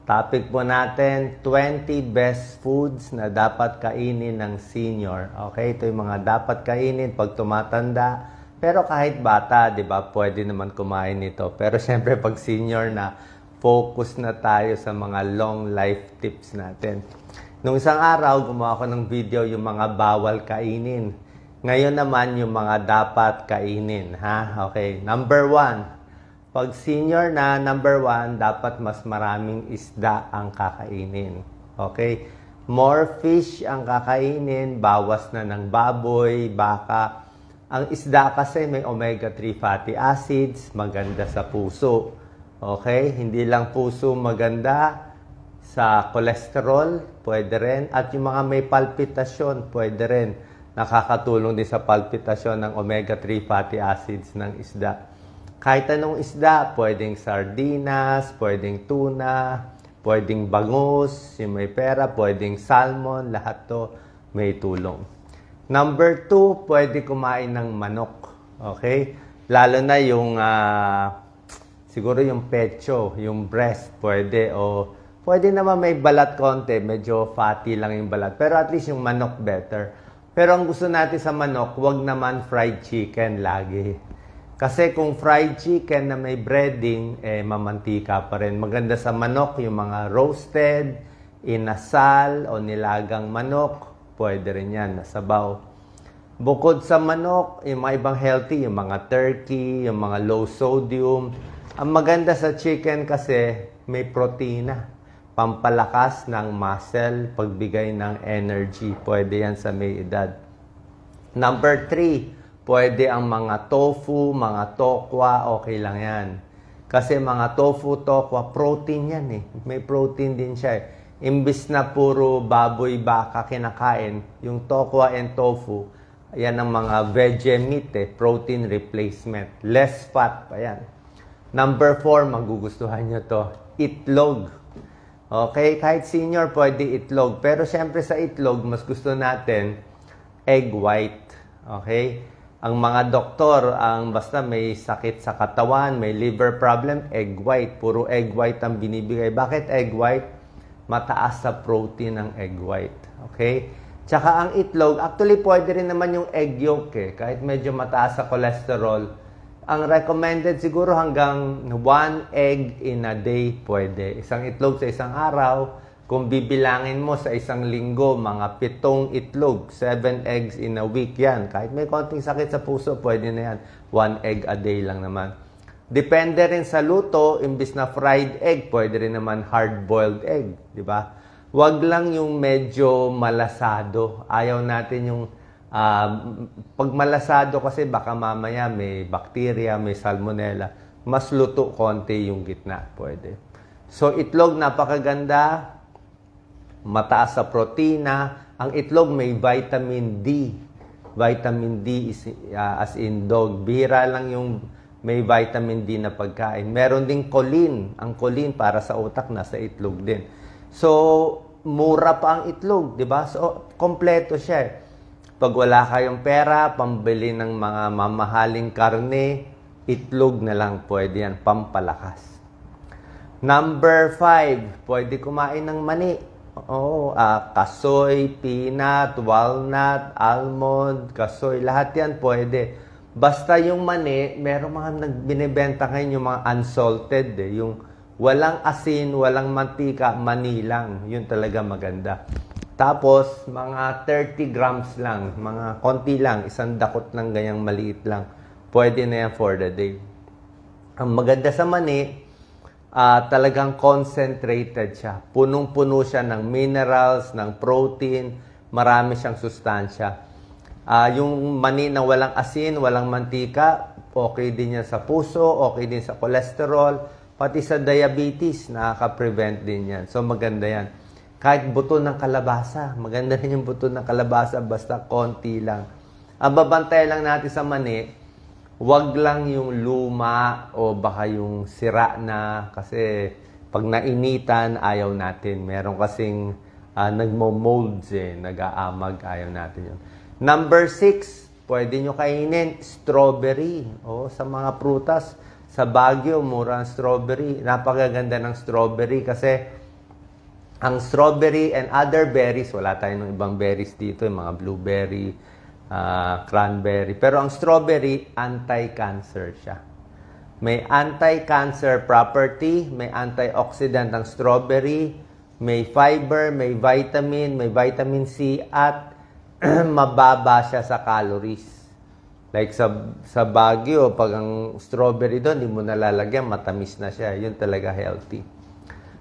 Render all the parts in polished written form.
Topic po natin, 20 best foods na dapat kainin ng senior. Okay, ito yung mga dapat kainin pag tumatanda. Pero kahit bata, di ba, pwede naman kumain nito. Pero syempre pag senior na, focus na tayo sa mga long life tips natin. Nung isang araw, gumawa ako ng video yung mga bawal kainin. Ngayon naman yung mga dapat kainin. Ha? Okay, number 1. Pag senior na, number 1, dapat mas maraming isda ang kakainin. Okay? More fish ang kakainin, bawas na ng baboy, baka. Ang isda kasi may omega-3 fatty acids, maganda sa puso. Okay? Hindi lang puso maganda, sa cholesterol, pwede rin. At yung mga may palpitasyon, pwede rin. Nakakatulong din sa palpitasyon ng omega-3 fatty acids ng isda. Kahit anong isda, pwedeng sardinas, pwedeng tuna, pwedeng bangus, yung may pera, pwedeng salmon, lahat to may tulong. Number 2, pwede kumain ng manok. Okay? Lalo na yung, siguro yung pecho, yung breast, pwede. O pwede naman may balat konti, medyo fatty lang yung balat. Pero at least yung manok better. Pero ang gusto natin sa manok, wag naman fried chicken lagi. Kasi kung fried chicken na may breading, mamantika pa rin. Maganda sa manok yung mga roasted, inasal o nilagang manok. Pwede rin yan, nasabaw. Bukod sa manok, yung mga ibang healthy, yung mga turkey, yung mga low sodium. Ang maganda sa chicken kasi may protina. Pampalakas ng muscle, pagbigay ng energy. Pwede yan sa may edad. Number 3. Pwede ang mga tofu, mga tokwa, okay lang yan. Kasi mga tofu, tokwa, protein yan eh. May protein din siya eh. Imbis na puro baboy, baka kinakain, yung tokwa and tofu, yan ang mga veggie meat eh, protein replacement. Less fat pa yan. Number 4, magugustuhan nyo to, itlog. Okay, kahit senior pwede itlog. Pero syempre sa itlog, mas gusto natin egg white. Okay? Ang mga doktor, ang basta may sakit sa katawan, may liver problem, egg white. Puro egg white ang binibigay. Bakit egg white? Mataas sa protein ang egg white. Okay? Tsaka ang itlog, actually pwede rin naman yung egg yolk eh. Kahit medyo mataas sa cholesterol. Ang recommended siguro hanggang 1 egg in a day pwede. Isang itlog sa isang araw. Kung bibilangin mo sa isang linggo, mga 7 itlog, 7 eggs in a week yan. Kahit may konting sakit sa puso, pwede na yan. 1 egg a day lang naman. Depende rin sa luto, imbis na fried egg, pwede rin naman hard-boiled egg. Di ba? Huwag lang yung medyo malasado. Ayaw natin yung pag malasado kasi baka mamaya may bacteria, may salmonella. Mas luto konti yung gitna, pwede. So itlog, napakaganda. Mataas sa protina. Ang itlog may vitamin D. Vitamin D is as in dog. Bihira lang yung may vitamin D na pagkain. Meron ding choline. Ang choline para sa utak nasa itlog din. So, mura pa ang itlog, di ba? So, kompleto siya. Pag wala kayong pera, pambili ng mga mamahaling karne, itlog na lang pwede yan, pampalakas. Number 5, pwede kumain ng mani. Kasoy, peanut, walnut, almond, kasoy, lahat yan pwede. Basta yung mani, meron mga binibenta ngayon yung mga unsalted eh. Yung walang asin, walang mantika, mani lang. Yun talaga maganda. Tapos, mga 30 grams lang, mga konti lang, isang dakot lang ganyang maliit lang. Pwede na yan for the day. Ang maganda sa mani, talagang concentrated siya. Punong-puno siya ng minerals, ng protein, marami siyang sustansya. Yung mani na walang asin, walang mantika, okay din yan sa puso, okay din sa cholesterol, pati sa diabetes, nakaka-prevent din yan. So maganda yan. Kahit buto ng kalabasa, maganda rin yung buto ng kalabasa, basta konti lang. Ang babantay lang natin sa mani, wag lang yung luma o baka yung sira na kasi pag nainitan, ayaw natin. Meron kasing nagmo-molds nag-aamag, ayaw natin yun. Number 6, pwede nyo kainin strawberry. Sa mga prutas, sa Baguio, mura ang strawberry. Napakaganda ng strawberry kasi Ang strawberry and other berries, wala tayong ibang berries dito, yung mga blueberry, cranberry. Pero ang strawberry, anti-cancer siya. May anti-cancer property, may antioxidant ang strawberry, may fiber, may vitamin C, at mababa siya sa calories. Like sa Baguio, pag ang strawberry doon, hindi mo nalalagyan, matamis na siya. Yun talaga healthy.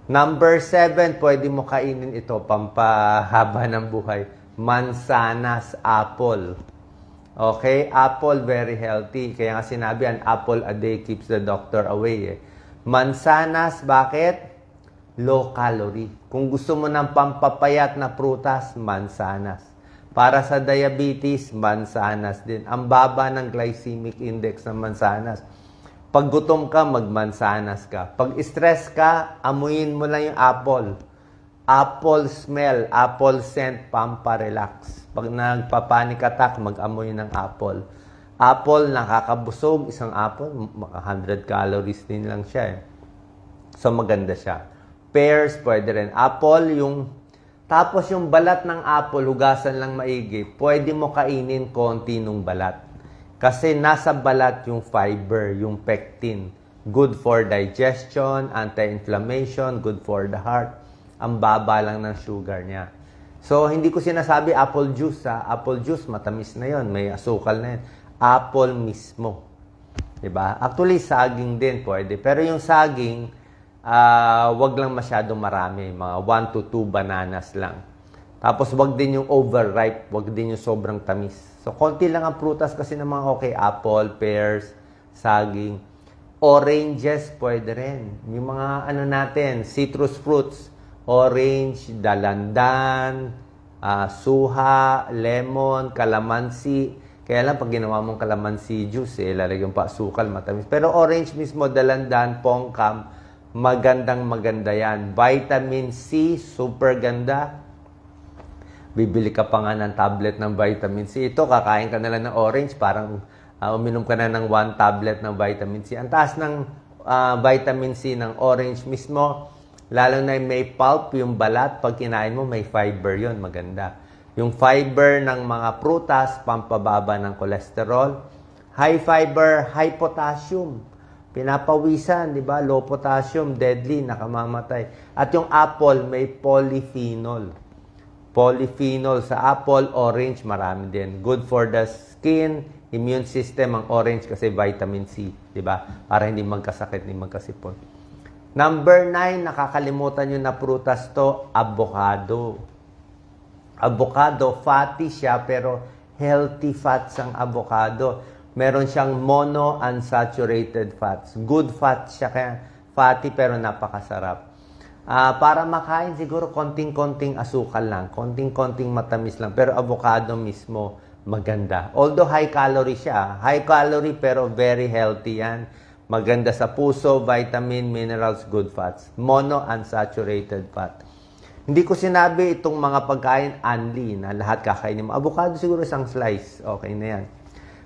Number 7, pwede mo kainin ito, pampahaba ng buhay. Mansanas, apple. Okay? Apple, very healthy. Kaya nga sinabi, an apple a day keeps the doctor away. Mansanas, bakit? Low calorie. Kung gusto mo ng pampapayat na prutas, mansanas. Para sa diabetes, mansanas din. Ang baba ng glycemic index ng mansanas. Pag gutom ka, magmansanas ka. Pag stress ka, amuyin mo lang yung apple. Apple smell, apple scent, pamparelax. Pag nagpa-panic attack, mag-amoy ng apple. Apple, nakakabusog. Isang apple, 100 calories din lang siya. So, maganda siya. Pears, pwede rin. Apple, tapos yung balat ng apple, hugasan lang maigi. Pwede mo kainin konti nung balat. Kasi nasa balat yung fiber, yung pectin. Good for digestion, anti-inflammation, good for the heart. Ang baba lang ng sugar niya. So, hindi ko sinasabi apple juice. Apple juice, matamis na yon, may asukal na yun. Apple mismo. Diba? Actually, saging din pwede. Pero yung saging, wag lang masyado marami. Mga 1 to 2 bananas lang. Tapos, wag din yung overripe. Wag din yung sobrang tamis. So, konti lang ang prutas kasi naman okay. Apple, pears, saging. Oranges, pwede rin. Yung mga natin, citrus fruits. Orange, dalandan, suha, lemon, calamansi. Kaya lang, pag ginawa mong calamansi juice, lalagyan pa sukal, matamis. Pero orange mismo, dalandan, pongkam, maganda yan. Vitamin C, super ganda. Bibili ka pa nga ng tablet ng vitamin C. Ito, kakain ka na lang ng orange, parang uminom ka na ng 1 tablet ng vitamin C. Ang taas ng vitamin C ng orange mismo, lalo na may pulp, yung balat, pag kinain mo, may fiber yon, maganda. Yung fiber ng mga prutas, pampababa ng cholesterol. High fiber, high potassium. Pinapawisan, di ba? Low potassium, deadly, nakamamatay. At yung apple, may polyphenol. Polyphenol sa apple, orange, marami din. Good for the skin, immune system, ang orange kasi vitamin C, di ba? Para hindi magkasakit, hindi magkasipon. Number 9, nakakalimutan nyo na prutas to, avocado. Avocado, fatty siya, pero healthy fats ang avocado. Meron siyang monounsaturated fats. Good fats siya, kaya fatty pero napakasarap. Para makain, siguro konting-konting asukal lang. Konting-konting matamis lang. Pero avocado mismo, maganda. Although high calorie siya. High calorie pero very healthy yan. Maganda sa puso, vitamin, minerals, good fats. Monounsaturated fat. Hindi ko sinabi itong mga pagkain unli na lahat kakainin mo. Avocado siguro isang slice. Okay na yan.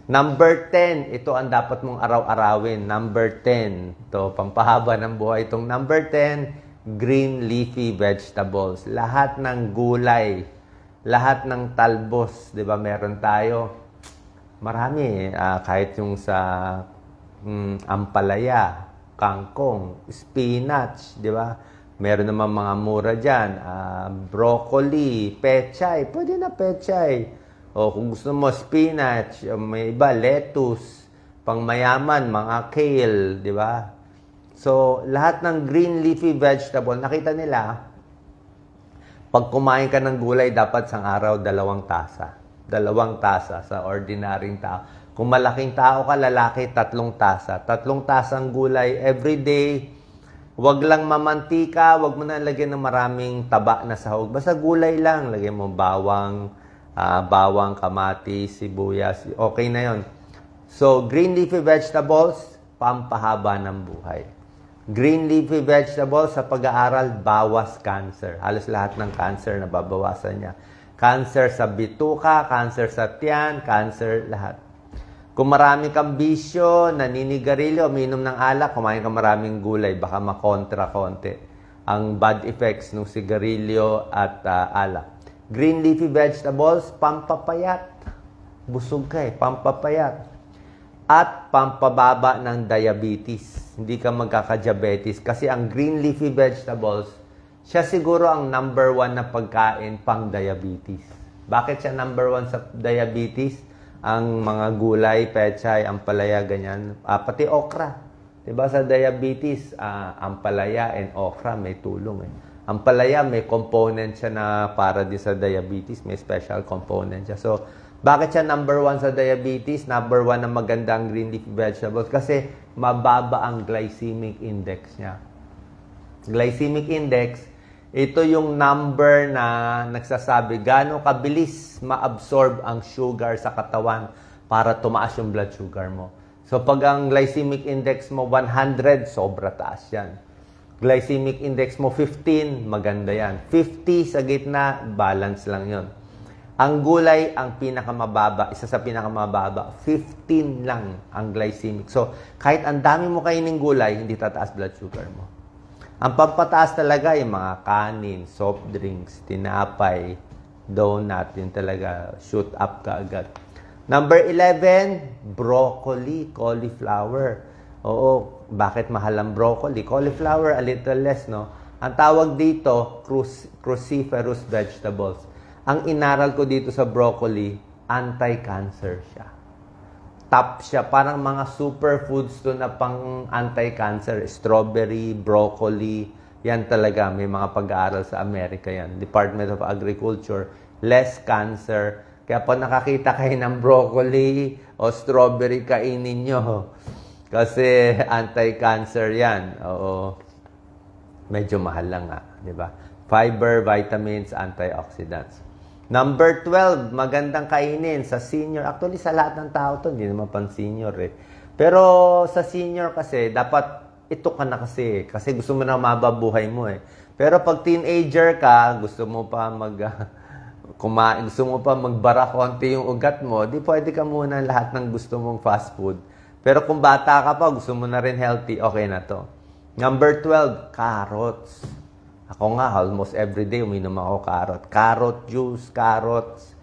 Number 10, ito ang dapat mong araw-arawin. Number 10, ito, pampahaba ng buhay. Itong number 10, green leafy vegetables. Lahat ng gulay, lahat ng talbos, di ba, meron tayo. Marami, kahit yung sa ampalaya, kangkong, spinach, di ba? Meron naman mga mura dyan. Broccoli, pechay, pwede na pechay. O kung gusto mo, spinach, may iba, lettuce, pangmayaman, mga kale, di ba? So, lahat ng green leafy vegetable, nakita nila, pag kumain ka ng gulay, dapat sang araw 2 tasa. 2 tasa sa ordinaryong tao. Kung malaking tao ka, lalaki, 3 tasa. 3 tasang gulay every day. Huwag lang mamantika, huwag mo na lagyan ng maraming taba na sahog. Basta gulay lang, lagyan mo bawang, kamatis, sibuyas, okay na yon. So, green leafy vegetables, pampahaba ng buhay. Green leafy vegetables, sa pag-aaral, bawas cancer. Halos lahat ng cancer na babawasan niya. Cancer sa bituka, cancer sa tiyan, cancer lahat. Kung marami kang bisyo, naninigarilyo, uminom ng alak, kumain ka maraming gulay, baka makontra konti. ang bad effects ng sigarilyo at alak. Green leafy vegetables, pampapayat. Busog ka pampapayat. At pampababa ng diabetes. Hindi ka magkaka-diabetes kasi ang green leafy vegetables, siya siguro ang number 1 na pagkain pang diabetes. Bakit siya number 1 sa diabetes? Ang mga gulay, pechay, ampalaya, ganyan. Pati okra. Diba sa diabetes, ampalaya and okra may tulong Ampalaya may component siya na para din sa diabetes. May special component siya. So, bakit siya number 1 sa diabetes? Number 1 na magandang green leafy vegetables kasi mababa ang glycemic index niya. Glycemic index, ito yung number na nagsasabi gaano kabilis ma-absorb ang sugar sa katawan para tumaas yung blood sugar mo. So pag ang glycemic index mo 100, sobra taas yan. Glycemic index mo 15, maganda yan. 50 sa gitna, balance lang yon. Ang gulay, ang pinakamababa, isa sa pinakamababa, 15 lang ang glycemic. So, kahit ang dami mo kainin gulay, hindi tataas blood sugar mo. Ang pampataas talaga yung mga kanin, soft drinks, tinapay, donut, yun talaga, shoot up ka agad. Number 11, broccoli, cauliflower. Oo, bakit mahal ang broccoli? Cauliflower, a little less, no? Ang tawag dito, cruciferous vegetables. Ang inaral ko dito sa broccoli, anti-cancer siya. Top siya. Parang mga superfoods to na pang anti-cancer. Strawberry, broccoli, yan talaga. May mga pag-aaral sa Amerika yan. Department of Agriculture, less cancer. Kaya pag nakakita kayo ng broccoli o strawberry, kainin nyo. Kasi anti-cancer yan. Oo. Medyo mahal lang nga. Diba? Fiber, vitamins, antioxidants. Number 12, magandang kainin sa senior. Actually, sa lahat ng tao to, hindi naman pang senior Pero sa senior kasi, dapat ito ka na kasi. Kasi gusto mo na mababuhay mo Pero pag teenager ka, gusto mo pa kumain, gusto mo pa magbara konti yung ugat mo, di pwede ka muna lahat ng gusto mong fast food. Pero kung bata ka pa, gusto mo na rin healthy, okay na to. Number 12, carrots. Ako nga, almost every day uminom ako carrot. Carrot juice, carrots.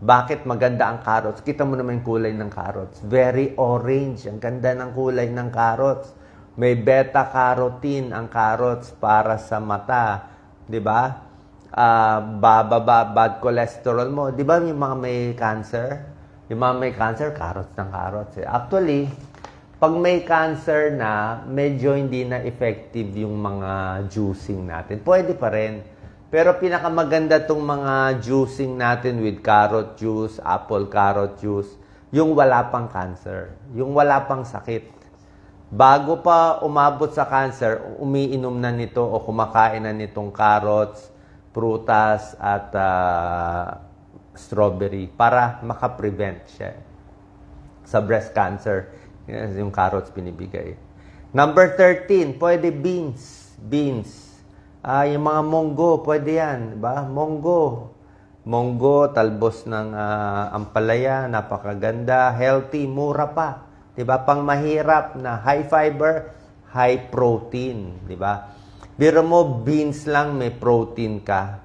Bakit maganda ang carrots? Kita mo naman yung kulay ng carrots. Very orange. Ang ganda ng kulay ng carrots. May beta-carotene ang carrots para sa mata. Diba? Bababa bad cholesterol mo. Diba yung mga may cancer? Yung mga may cancer, carrots ng carrots. Actually, pag may cancer na, medyo hindi na effective yung mga juicing natin. Pwede pa rin. Pero pinakamaganda tong mga juicing natin with carrot juice, apple carrot juice, yung wala pang cancer, yung wala pang sakit. Bago pa umabot sa cancer, umiinom na nito o kumakain na nitong carrots, prutas at strawberry para makaprevent siya sa breast cancer. Yes, yung carrots binibigay. Number 13, pwede beans. Beans. Yung mga munggo, pwede yan. Diba? Munggo. Munggo, talbos ng ampalaya, napakaganda, healthy, mura pa. Diba? Pang mahirap na high fiber, high protein. Diba? Biro mo, beans lang may protein ka.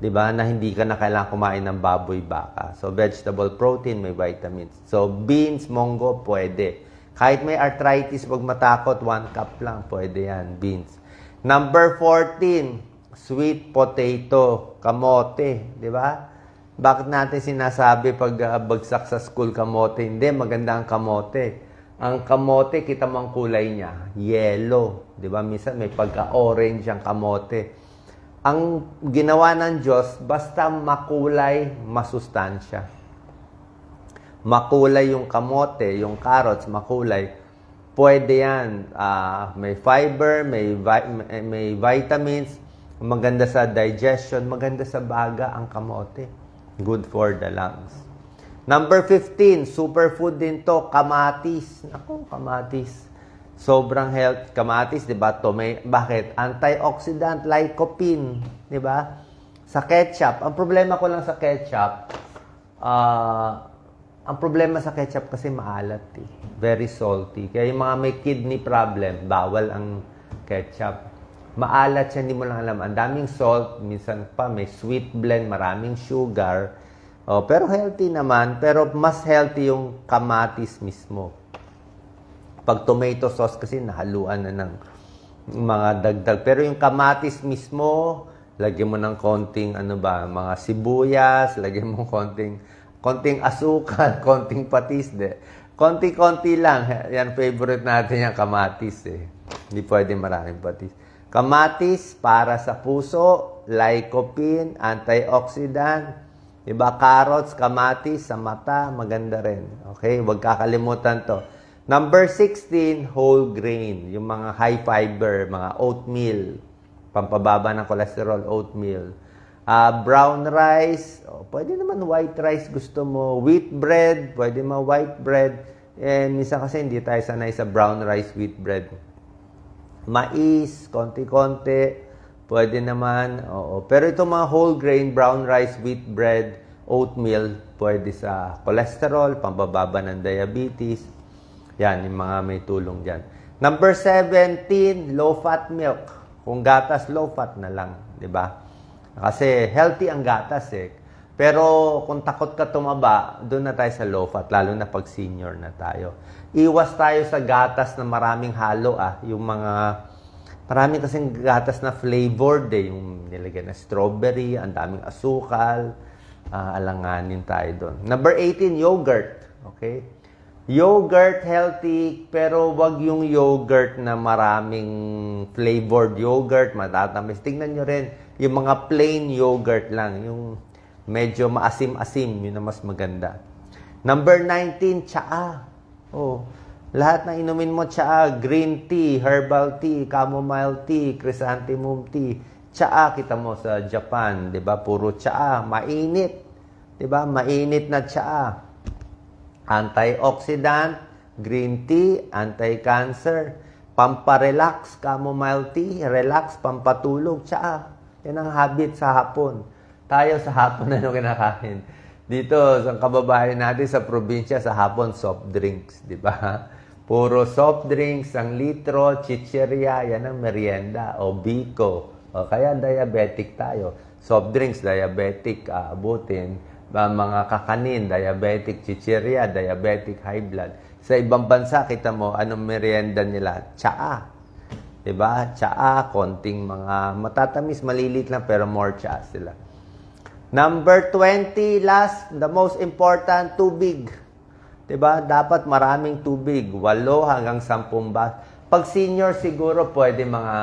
Diba? Na hindi ka na kailangan kumain ng baboy baka. So, vegetable protein, may vitamins. So, beans, munggo, pwede. Kahit may arthritis, wag matakot, 1 cup lang, pwede yan, beans. Number 14, sweet potato, kamote, di ba? Bakit natin sinasabi pag bagsak sa school kamote? Hindi, maganda ang kamote. Ang kamote, kita mo ang kulay niya, yellow, di ba? Minsan may pagka-orange ang kamote. Ang ginawa ng Diyos, basta makulay, masustansya. Makulay yung kamote, yung carrots, makulay. Pwede yan. May fiber, may vitamins. Maganda sa digestion. Maganda sa baga ang kamote. Good for the lungs. Number 15, superfood din to, kamatis. Ako, kamatis. Sobrang health. Kamatis, di ba? Bakit? Antioxidant, lycopene. Di ba? Sa ketchup. Ang problema ko lang sa ketchup, ang problema sa ketchup kasi maalat Very salty. Kaya yung mga may kidney problem, bawal ang ketchup. Maalat siya, hindi mo lang alam. Ang daming salt, minsan pa may sweet blend, maraming sugar. Oh, pero healthy naman. Pero mas healthy yung kamatis mismo. Pag tomato sauce kasi nahaluan na ng mga dagdag. Pero yung kamatis mismo, lagyan mo ng konting mga sibuyas, lagyan mo konting asukal, konting patis. Konti-konti lang. Yan, favorite natin yung kamatis eh. Hindi pwede maraming patis. Kamatis para sa puso, lycopene, antioxidant, diba? Carrots, kamatis sa mata, maganda rin. Okay, huwag kakalimutan to. Number 16, whole grain. Yung mga high fiber, mga oatmeal, pampababa ng cholesterol, oatmeal. Brown rice, pwede naman white rice gusto mo. Wheat bread, pwede mo white bread. Minsan kasi hindi tayo sanay sa brown rice, wheat bread. Mais, konti-konti, pwede naman. Oo. Pero itong mga whole grain, brown rice, wheat bread, oatmeal, pwede sa cholesterol, pambababa ng diabetes. Yan, yung mga may tulong dyan. Number 17, low-fat milk. Kung gatas, low-fat na lang. Diba? Kasi healthy ang gatas eh. Pero kung takot ka tumaba, doon na tayo sa low-fat, lalo na pag senior na tayo. Iwas tayo sa gatas na maraming halo Yung maraming kasing gatas na flavored yung nilagyan na strawberry, ang daming asukal, alanganin tayo doon. Number 18, yogurt. Okay? Yogurt, healthy, pero wag yung yogurt na maraming flavored yogurt, matatamis. Tingnan nyo rin, yung mga plain yogurt lang, yung medyo maasim-asim, yun na mas maganda. Number 19, tsaa. Lahat ng inumin mo, tsaa, green tea, herbal tea, chamomile tea, chrysanthemum tea. Tsaa, kita mo sa Japan, 'di ba? Puro tsaa, mainit. 'Di ba? Mainit na tsaa. Antioxidant, green tea, anti-cancer, pamparelax, chamomile tea, relax, pampatulog, tsaa. Yan ang habit sa hapon. Tayo sa hapon ano kinakain? Dito, sa kababayan natin sa probinsya, sa hapon, soft drinks, di ba? Puro soft drinks, ang litro, chicheria, yan ang merienda, o biko. O kaya diabetic tayo. Soft drinks, diabetic, abutin. Mga kakanin, diabetic, chicheria, diabetic, high blood. Sa ibang bansa, kita mo, anong merienda nila? Tsaa. Diba? Tsaa, konting mga matatamis, malilit lang, pero more tsaa sila. Number 20, last, the most important, tubig. Diba? Dapat maraming tubig. 8 hanggang 10 baso. Pag senior, siguro pwede mga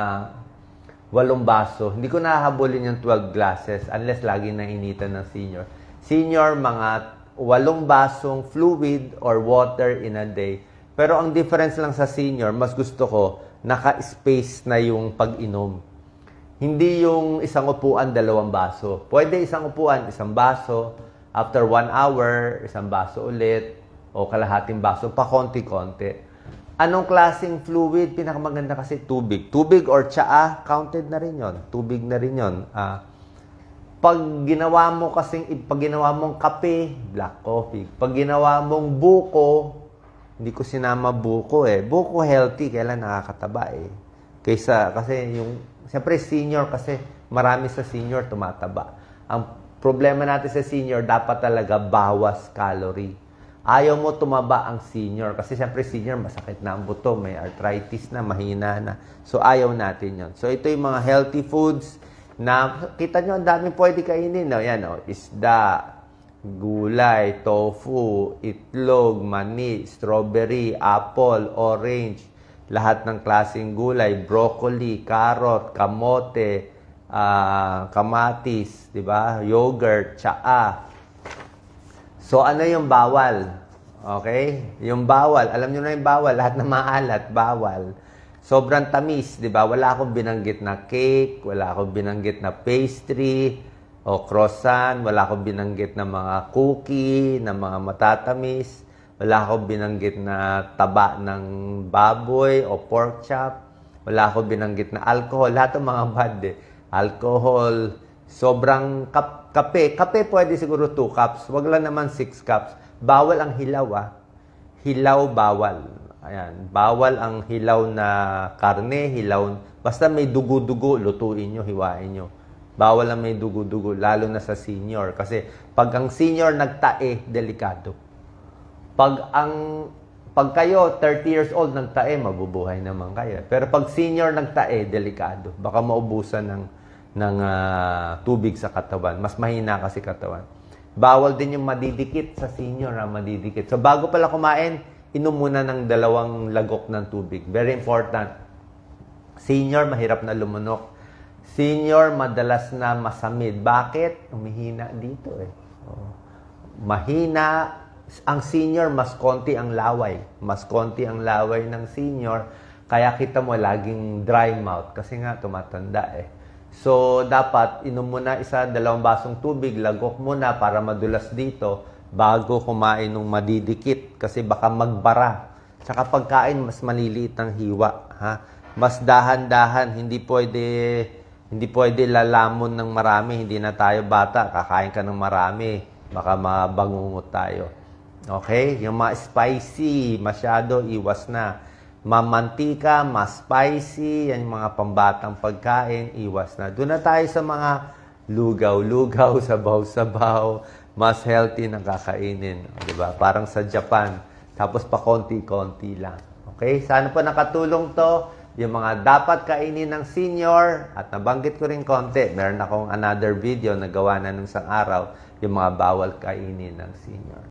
8 baso. Hindi ko nahahabulin yung 12 glasses unless lagi na initan ng senior. Senior, mga 8 basong fluid or water in a day. Pero ang difference lang sa senior, mas gusto ko, naka-space na yung pag-inom. Hindi yung isang upuan, 2 baso. Pwede isang upuan, 1 baso. After 1 hour, 1 baso ulit. O kalahating baso, pa konti-konti. Anong klaseng fluid? Pinakamaganda kasi tubig. Tubig or tsaa, counted na rin yon. Tubig na rin yon. Pag ginawa mong kape, black coffee. Pag ginawa mong buko, hindi ko sinama buko eh. Buko healthy, kailan nakakataba eh. Kasi siyempre senior kasi marami sa senior tumataba. Ang problema natin sa senior, dapat talaga bawas calorie. Ayaw mo tumaba ang senior kasi siyempre senior masakit na ang buto, may arthritis na, mahina na. So ayaw natin yon. So ito yung mga healthy foods na kita nyo ang daming pwede kainin. No? Yan, isda, gulay, tofu, itlog, mani, strawberry, apple, orange, lahat ng klaseng gulay, broccoli, carrot, kamote, kamatis, di ba? Yogurt, tsaa. So, ano yung bawal? Okay? Yung bawal, alam nyo na yung bawal, lahat na maalat, bawal. Sobrang tamis, di ba? Wala akong binanggit na cake, wala akong binanggit na pastry, o croissant, wala akong binanggit na mga cookie, na mga matatamis, wala akong binanggit na taba ng baboy o pork chop, wala akong binanggit na alcohol, lahat ng mga bad alcohol, sobrang kape pwede siguro 2 cups, wag lang naman 6 cups. Bawal ang hilaw Hilaw bawal. Ayan, bawal ang hilaw na karne, Basta may dugo-dugo, lutuin nyo, hiwain nyo. Bawal ang may dugo-dugo, lalo na sa senior. Kasi pag ang senior nagtae, delikado. Pag kayo, 30 years old, nagtae, mabubuhay naman kayo. Pero pag senior nagtae, delikado. Baka maubusan ng tubig sa katawan. Mas mahina kasi katawan. Bawal din yung madidikit sa senior, madidikit. So bago pala kumain, inom muna ng 2 lagok ng tubig. Very important. Senior, mahirap na lumunok. Senior, madalas na masamid. Bakit? Umihina dito eh. Mahina. Ang senior, mas konti ang laway. Mas konti ang laway ng senior. Kaya kita mo, laging dry mouth. Kasi nga, tumatanda eh. So, dapat inom muna 1-2 basong tubig. Lagok muna para madulas dito bago kumain ng madidikit. Kasi baka magbara. Tsaka pagkain, mas maliliit ang hiwa. Ha? Mas dahan-dahan, hindi pwede lalamon ng marami, hindi na tayo bata, kakain ka ng marami, baka mabangungot tayo. Okay? Yung mga spicy, masyado, iwas na. Mamantika, mas spicy, yan yung mga pambatang pagkain, iwas na. Doon na tayo sa mga lugaw-lugaw, sabaw-sabaw, mas healthy na kakainin. Diba? Parang sa Japan, tapos pa konti-konti lang. Okay? Sana po nakatulong to. Yung mga dapat kainin ng senior, at nabanggit ko rin konti, meron akong another video na gawa na nung isang araw, yung mga bawal kainin ng senior.